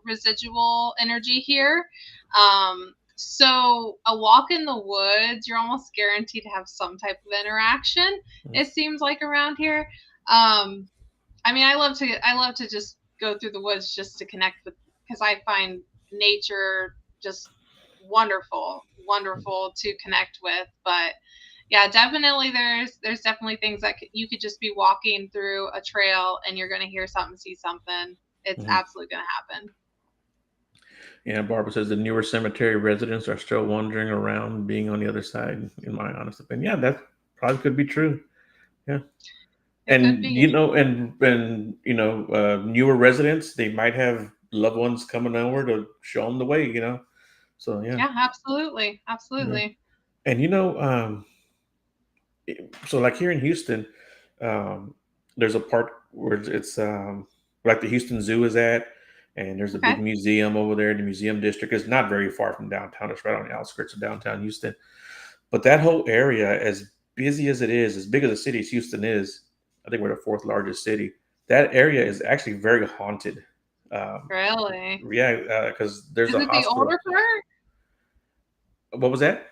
S2: residual energy here. So a walk in the woods, you're almost guaranteed to have some type of interaction.
S1: mm,
S2: It seems like around here. Um, I mean, I love to just go through the woods just to connect with, because I find nature just wonderful,
S1: mm,
S2: wonderful to connect with. But yeah, definitely there's definitely things that you could just be walking through a trail and you're going to hear something, see something. It's
S1: mhm.
S2: absolutely going to happen.
S1: Yeah, Barbara says the newer cemetery residents are still wandering around, being on the other side. In my honest opinion, yeah, that probably could be true. Yeah,
S2: It could be.
S1: newer residents, they might have loved ones coming over to show them the way. So yeah,
S2: Yeah, absolutely.
S1: yeah.
S2: Absolutely.
S1: And so like here in Houston, um, there's a part where it's like the Houston Zoo is at, and there's a
S2: Okay.
S1: big museum over there. The museum district is not very far from downtown. It's right on the outskirts of downtown Houston. But that whole area, as busy as it is, as big as the city as Houston is, I think we're the fourth largest city. That area is actually very haunted. Um,
S2: Really?
S1: yeah, because there's
S2: Is
S1: a
S2: it the
S1: hospital.
S2: older part?
S1: What was that?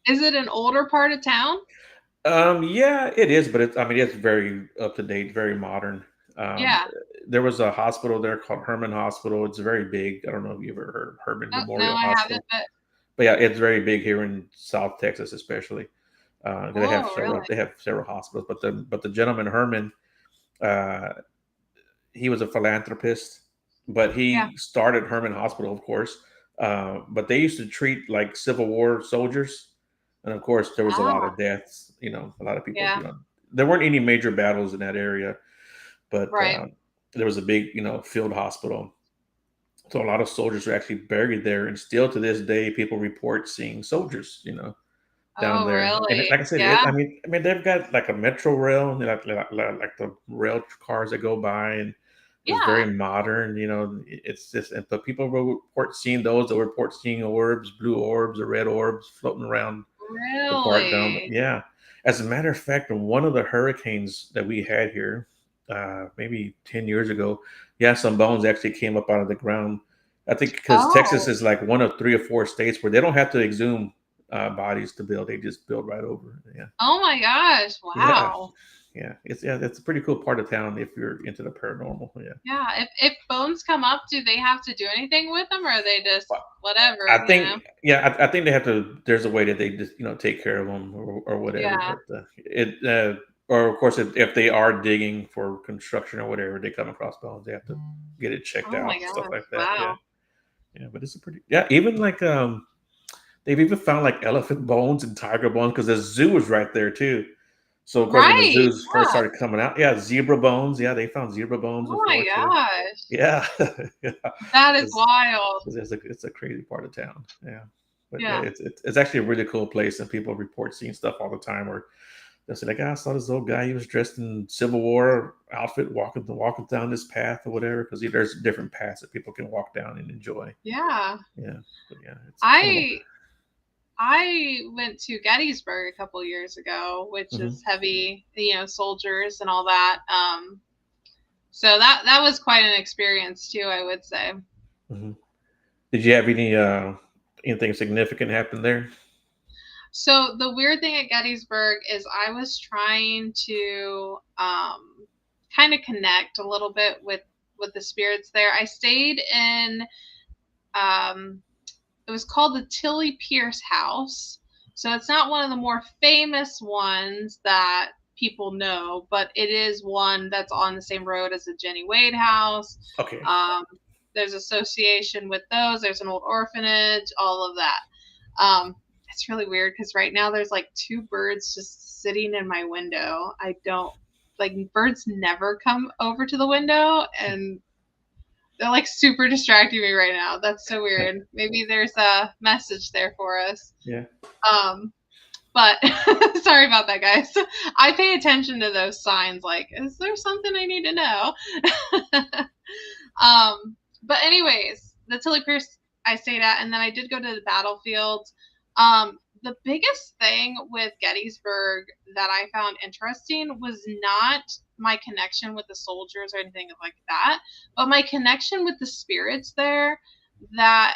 S2: Is it an older part of town?
S1: Yeah, it is, but it's very up to date, very modern. Um,
S2: Yeah.
S1: there was a hospital there called Herman Hospital. It's very big. I don't know if you ever heard of Herman
S2: Oh, no,
S1: Memorial
S2: I haven't,
S1: Hospital,
S2: but
S1: but yeah, it's very big here in South Texas, especially. They have
S2: oh,
S1: several.
S2: really?
S1: They have several hospitals, but the gentleman Herman, uh, he was a philanthropist, but
S2: Yeah.
S1: he started Herman Hospital, of course. But they used to treat like Civil War soldiers, and of course there was a lot
S2: Ah,
S1: of deaths. A lot of people.
S2: yeah.
S1: There weren't any major battles in that area, but
S2: Right.
S1: there was a big field hospital. So a lot of soldiers are actually buried there, and still to this day, people report seeing soldiers. Down
S2: Oh,
S1: there. And
S2: really?
S1: like I said,
S2: Yeah.
S1: they've got like a metro rail, and like the rail cars that go by, and it's very
S2: Yeah.
S1: modern. It's just, but people will report seeing those. They'll report seeing orbs, blue orbs or red orbs floating around the part down.
S2: Really?
S1: Yeah. As a matter of fact, in one of the hurricanes that we had here, maybe 10 years ago, yeah, some bones actually came up out of the ground. I think because Texas
S2: Oh.
S1: is like one of 3 or 4 states where they don't have to exhume bodies to build; they just build right over. Yeah,
S2: Oh my gosh.
S1: yeah,
S2: Wow.
S1: yeah. It's a pretty cool part of town if you're into the paranormal. Yeah,
S2: Yeah. If bones come up, do they have to do anything with them, or are they just
S1: but
S2: whatever,
S1: I
S2: you know?
S1: think I think they have to. There's a way that they just take care of them or whatever.
S2: Yeah.
S1: But or of course if they are digging for construction or whatever, they come across bones. They have to get it checked
S2: Oh my
S1: out, stuff
S2: gosh.
S1: like that. Yeah,
S2: Wow.
S1: yeah. But it's a pretty even like they've even found like elephant bones and tiger bones because the zoo is right there too. So of course, when the
S2: Right.
S1: zoos first
S2: Yeah.
S1: started coming out, yeah, zebra bones. Yeah, they found zebra bones
S2: Oh my
S1: before too.
S2: gosh.
S1: Yeah, yeah.
S2: That is
S1: It's,
S2: wild.
S1: it's a crazy part of town. Yeah. But yeah,
S2: Yeah.
S1: it's actually a really cool place, and people report seeing stuff all the time. Or they'll say like, "Ah, I saw this old guy. He was dressed in Civil War outfit, walking down this path or whatever." Because there's different paths that people can walk down and enjoy.
S2: Yeah.
S1: Yeah, but yeah, it's kind of.
S2: I went to Gettysburg a couple years ago, which
S1: Mm-hmm,
S2: is heavy, soldiers and all that. So that was quite an experience too, I would say.
S1: mm-hmm. Did you have anything significant happen there?
S2: So the weird thing at Gettysburg is I was trying to kind of connect a little bit with the spirits there. I stayed in um, it was called the Tilly Pierce House. So it's not one of the more famous ones that people know, but it is one that's on the same road as the Jenny Wade House.
S1: Okay.
S2: Um, there's association with those. There's an old orphanage, all of that. It's really weird because right now there's like two birds just sitting in my window. I don't like birds never come over to the window, and they're like super distracting me right now. That's so weird. Maybe there's a message there for us.
S1: Yeah.
S2: But sorry about that, guys. I pay attention to those signs. Like, is there something I need to know? But anyways, the Tilly Pierce I stayed at, and then I did go to the battlefield. The biggest thing with Gettysburg that I found interesting was not my connection with the soldiers or anything like that, but my connection with the spirits there, that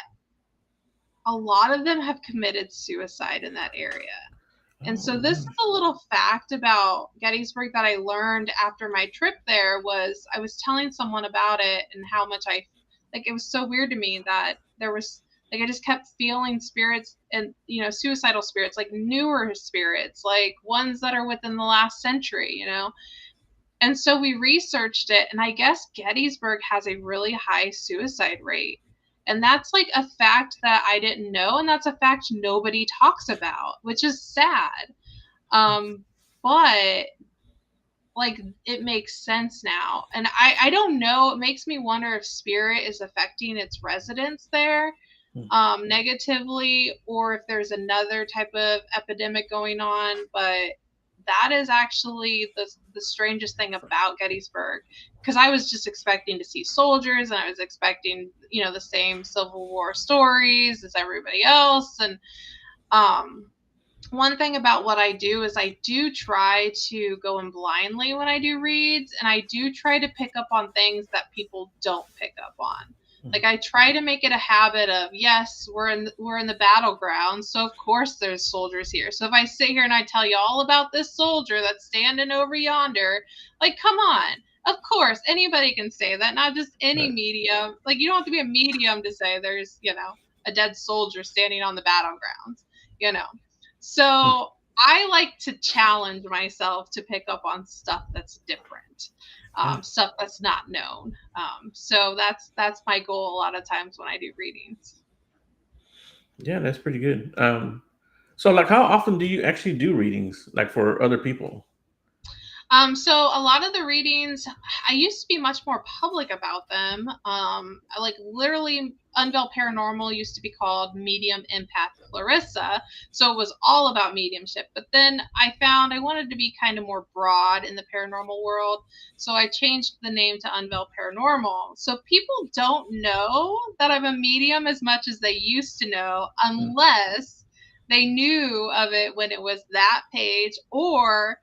S2: a lot of them have committed suicide in that area. And so this is a little fact about Gettysburg that I learned after my trip there. Was I was telling someone about it and how much it was so weird to me that there was like I just kept feeling spirits and suicidal spirits, like newer spirits, like ones that are within the last century. And so we researched it, and I guess Gettysburg has a really high suicide rate. And that's like a fact that I didn't know, and that's a fact nobody talks about, which is sad. But like it makes sense now. And I don't know, it makes me wonder if spirit is affecting its residents there negatively, or if there's another type of epidemic going on. But that is actually the strangest thing about Gettysburg, because I was just expecting to see soldiers, and I was expecting the same Civil War stories as everybody else. And one thing about what I do is I do try to go in blindly when I do reads, and I do try to pick up on things that people don't pick up on. Like I try to make it a habit of, yes, we're in the battleground, so of course there's soldiers here. So if I sit here and I tell you all about this soldier that's standing over yonder, like come on. Of course, anybody can say that, not just any medium. Like you don't have to be a medium to say there's, a dead soldier standing on the battlegrounds, So I like to challenge myself to pick up on stuff that's different. Stuff that's not known. So that's my goal a lot of times when I do readings.
S1: Yeah, that's pretty good. So like, how often do you actually do readings, like for other people?
S2: So a lot of the readings, I used to be much more public about them. Like literally Unveil Paranormal used to be called Medium Empath Clarissa. So it was all about mediumship. But then I found I wanted to be kind of more broad in the paranormal world. So I changed the name to Unveil Paranormal. So people don't know that I'm a medium as much as they used to know, unless they knew of it when it was that page, or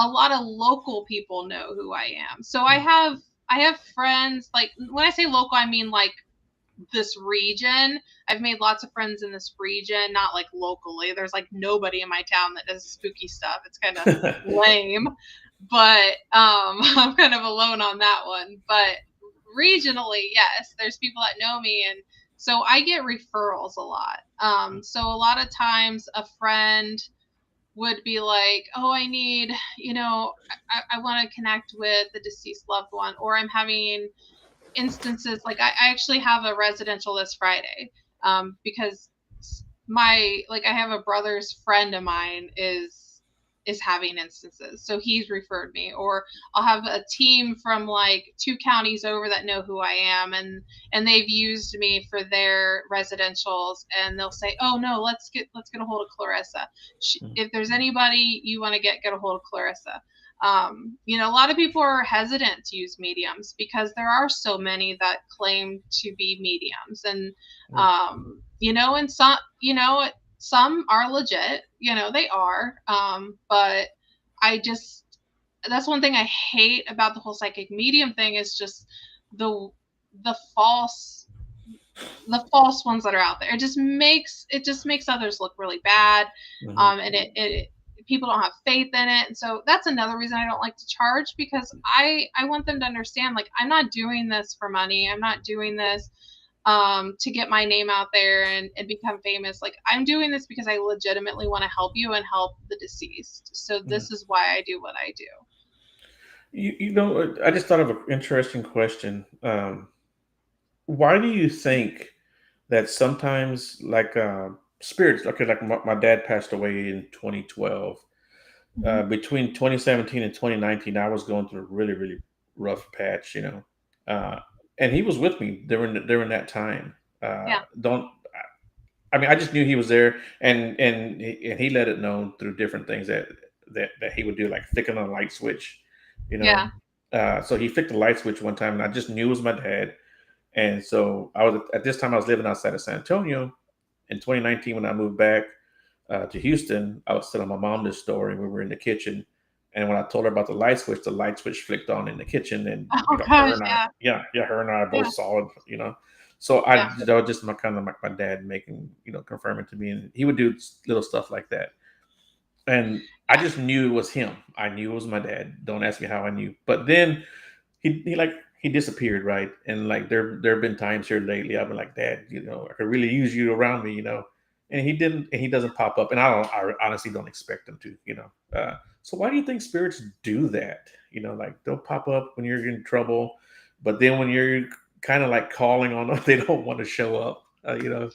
S2: a lot of local people know who I am. So I have friends, like when I say local, I mean like this region. I've made lots of friends in this region, not like locally. There's like nobody in my town that does spooky stuff. It's kind of lame, but I'm kind of alone on that one. But regionally, yes, there's people that know me, and so I get referrals a lot. So a lot of times a friend would be like, oh, I need, I want to connect with the deceased loved one, or I'm having instances like I actually have a residential this Friday, because I have a brother's friend of mine is is having instances, so he's referred me. Or I'll have a team from like 2 counties over that know who I am, and they've used me for their residentials, and they'll say, oh no, let's get a hold of Clarissa. If there's anybody you want to get a hold of Clarissa. You know, a lot of people are hesitant to use mediums because there are so many that claim to be mediums, and you know, and some are legit, you know, they are, but that's one thing I hate about the whole psychic medium thing, is just the false ones that are out there. It just makes others look really bad. And it people don't have faith in it. And so that's another reason I don't like to charge, because I want them to understand, like, I'm not doing this for money. I'm not doing this to get my name out there and become famous. Like, I'm doing this because I legitimately want to help you and help the deceased. So this is why I do what I do.
S1: You know, I just thought of an interesting question. Why do you think that sometimes, like, spirits, okay, like my dad passed away in 2012. Between 2017 and 2019, I was going through a really, really rough patch, you know, and he was with me during that time.
S2: Yeah.
S1: Don't I mean, I just knew he was there, and he let it known through different things that he would do, like flicking a light switch, you know.
S2: Yeah.
S1: So he flicked the light switch one time, and I just knew it was my dad. And so I was at this time I was living outside of San Antonio. In 2019, when I moved back to Houston, I was telling my mom this story. We were in the kitchen, and when I told her about the light switch flicked on in the kitchen, and
S2: Oh
S1: you know,
S2: gosh, yeah.
S1: her and I both
S2: Yeah.
S1: saw it, you know. So
S2: Yeah.
S1: that was just my dad making, you know, confirming to me, and he would do little stuff like that. And I just knew it was him. I knew it was my dad. Don't ask me how I knew. But then he disappeared, right? And like there have been times here lately I've been like, Dad, you know, I could really use you around me, you know. And he doesn't pop up, and I honestly don't expect him to, you know. So why do you think spirits do that? You know, like they'll pop up when you're in trouble, but then when you're kind of like calling on them, they don't want to show up. You know.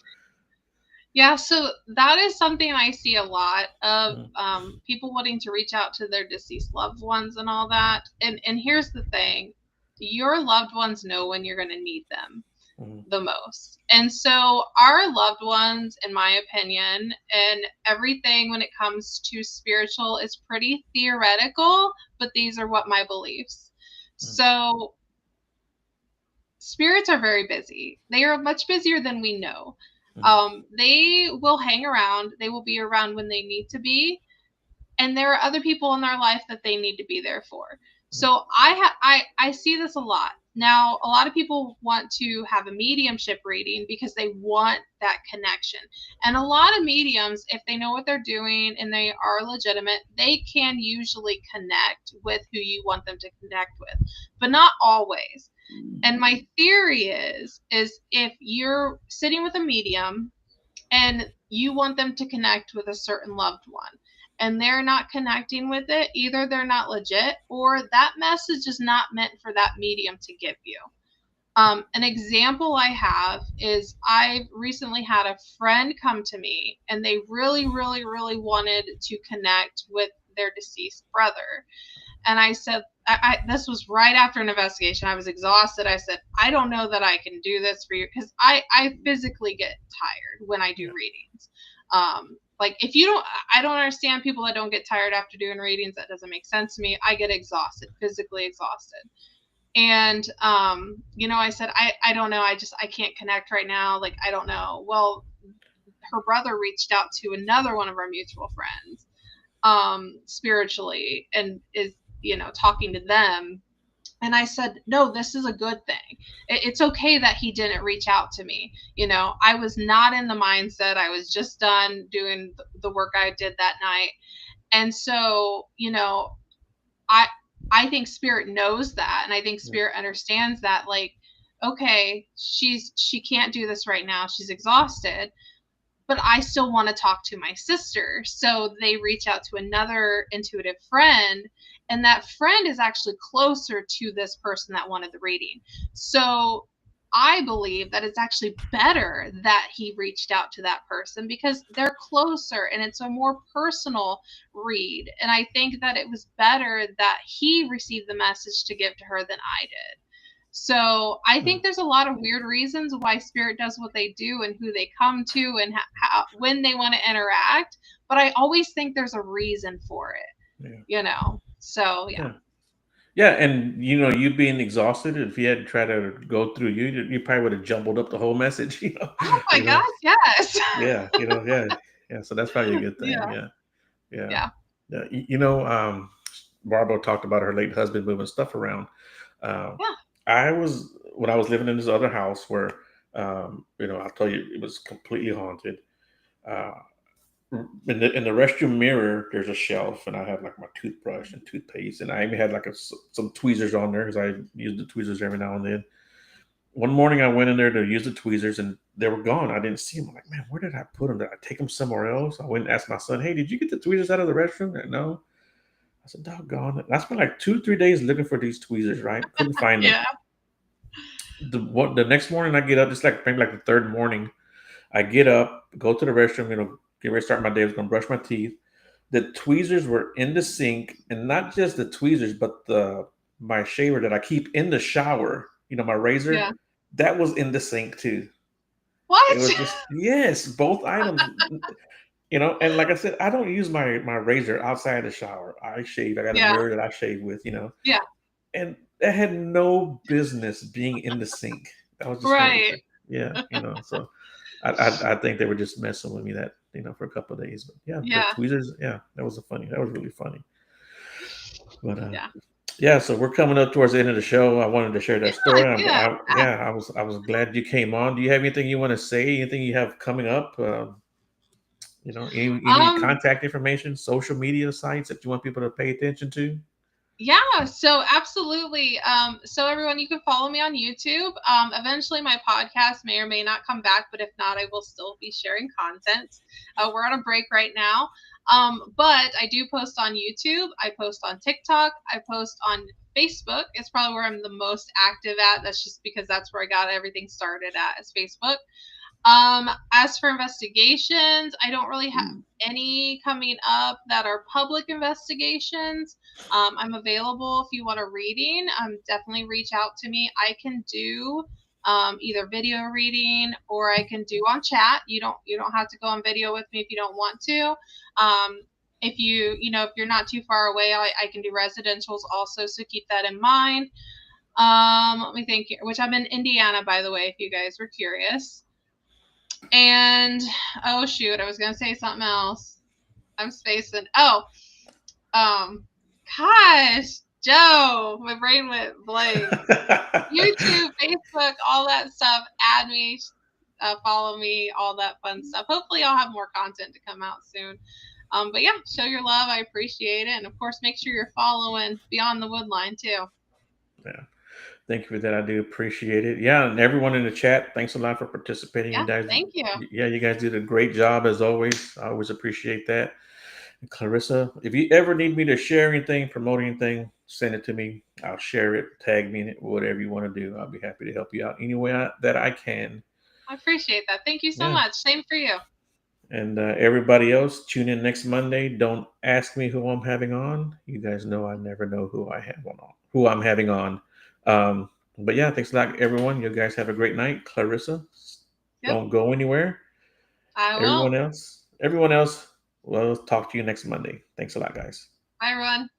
S2: Yeah, so that is something I see a lot of,
S1: Mhm.
S2: people wanting to reach out to their deceased loved ones and all that. And here's the thing, your loved ones know when you're going to need them
S1: Mhm.
S2: the most. And so our loved ones, in my opinion, and everything when it comes to spiritual is pretty theoretical, but these are what my beliefs.
S1: Mhm.
S2: So spirits are very busy. They are much busier than we know.
S1: Mhm.
S2: They will hang around. They will be around when they need to be, and there are other people in their life that they need to be there for. So I see this a lot. Now, a lot of people want to have a mediumship reading because they want that connection. And a lot of mediums, if they know what they're doing and they are legitimate, they can usually connect with who you want them to connect with, but not always. And my theory is if you're sitting with a medium and you want them to connect with a certain loved one and they're not connecting with it, either they're not legit or that message is not meant for that medium to give you. An example I have is I've recently had a friend come to me and they really, really, really wanted to connect with their deceased brother. And I said, this was right after an investigation. I was exhausted. I said, I don't know that I can do this for you, because I physically get tired when I do
S1: Yeah.
S2: readings. Like, if you don't, I don't understand people that don't get tired after doing readings. That doesn't make sense to me. I get exhausted, physically exhausted. And, you know, I said, I don't know. I can't connect right now. Like, I don't know. Well, her brother reached out to another one of our mutual friends, spiritually, and is, you know, talking to them. And I said, no, this is a good thing. It's okay that he didn't reach out to me. You know, I was not in the mindset. I was just done doing the work I did that night. And so, you know, I I think spirit knows that, and I think
S1: Yeah.
S2: spirit understands that, like, okay, she can't do this right now. She's exhausted, but I still want to talk to my sister. So they reach out to another intuitive friend, and that friend is actually closer to this person that wanted the reading. So I believe that it's actually better that he reached out to that person because they're closer and it's a more personal read. And I think that it was better that he received the message to give to her than I did. So I think there's a lot of weird reasons why spirit does what they do and who they come to and how, when they want to interact. But I always think there's a reason for it, So yeah.
S1: Yeah, and you being exhausted, if you had tried to go through you probably would have jumbled up the whole message.
S2: Oh my
S1: You know,
S2: gosh, yes.
S1: yeah, yeah. So that's probably a good thing.
S2: Yeah.
S1: Yeah.
S2: Yeah.
S1: Barbara talked about her late husband moving stuff around. Uh,
S2: Yeah.
S1: when I was living in this other house where, I'll tell you, it was completely haunted. Uh, in the restroom mirror, there's a shelf, and I have like my toothbrush and toothpaste, and I even had like some tweezers on there because I use the tweezers every now and then. One morning, I went in there to use the tweezers, and they were gone. I didn't see them. I'm like, man, where did I put them? Did I take them somewhere else? I went and asked my son, hey, did you get the tweezers out of the restroom? Like, no. I said, doggone it. I spent like 2-3 days looking for these tweezers, right? Couldn't find them.
S2: Yeah.
S1: The next morning, I get up, it's like maybe like the third morning. I get up, go to the restroom, get ready to start my day. I was going to brush my teeth. The tweezers were in the sink, and not just the tweezers, but my shaver that I keep in the shower, my razor,
S2: Yeah.
S1: that was in the sink too.
S2: What?
S1: It was just, yes, both items. And like I said, I don't use my razor outside the shower. I shave. I got a mirror that I shave with,
S2: Yeah.
S1: and that had no business being in the sink. That was just
S2: Right.
S1: So I think they were just messing with me that for a couple of days. But the tweezers, that was really funny. But so we're coming up towards the end of the show. I wanted to share that story. I was glad you came on. Do you have anything you want to say? Anything you have coming up? Any contact information, social media sites that you want people to pay attention to?
S2: Yeah, so absolutely. So everyone, you can follow me on YouTube. Eventually my podcast may or may not come back, but if not, I will still be sharing content. We're on a break right now. But I do post on YouTube. I post on TikTok. I post on Facebook. It's probably where I'm the most active at. That's just because that's where I got everything started at, is Facebook. As for investigations, I don't really have any coming up that are public investigations. I'm available if you want a reading. Definitely reach out to me. I can do either video reading or I can do on chat. You don't have to go on video with me if you don't want to. If if you're not too far away, I can do residentials also, so keep that in mind. Let me think here, which I'm in Indiana, by the way, if you guys were curious. And oh shoot, I was gonna say something else. I'm spacing. Gosh, Joe, my brain went blank. YouTube, Facebook, all that stuff. Add me, follow me, all that fun stuff. Hopefully, I'll have more content to come out soon. But yeah, show your love. I appreciate it, and of course, make sure you're following Beyond the Woodline too.
S1: Yeah. Thank you for that. I do appreciate it. Yeah, and everyone in the chat, thanks a lot for participating.
S2: Yeah,
S1: you guys,
S2: thank you.
S1: Yeah, you guys did a great job as always. I always appreciate that. And Clarissa, if you ever need me to share anything, promote anything, send it to me. I'll share it, tag me in it, whatever you want to do. I'll be happy to help you out any way that I can.
S2: I appreciate that. Thank you so much. Same for you.
S1: And everybody else, tune in next Monday. Don't ask me who I'm having on. You guys know I never know who I'm having on. But yeah, thanks a lot, everyone. You guys have a great night. Clarissa, don't go anywhere.
S2: I will.
S1: Everyone else, we'll talk to you next Monday. Thanks a lot, guys.
S2: Bye, everyone.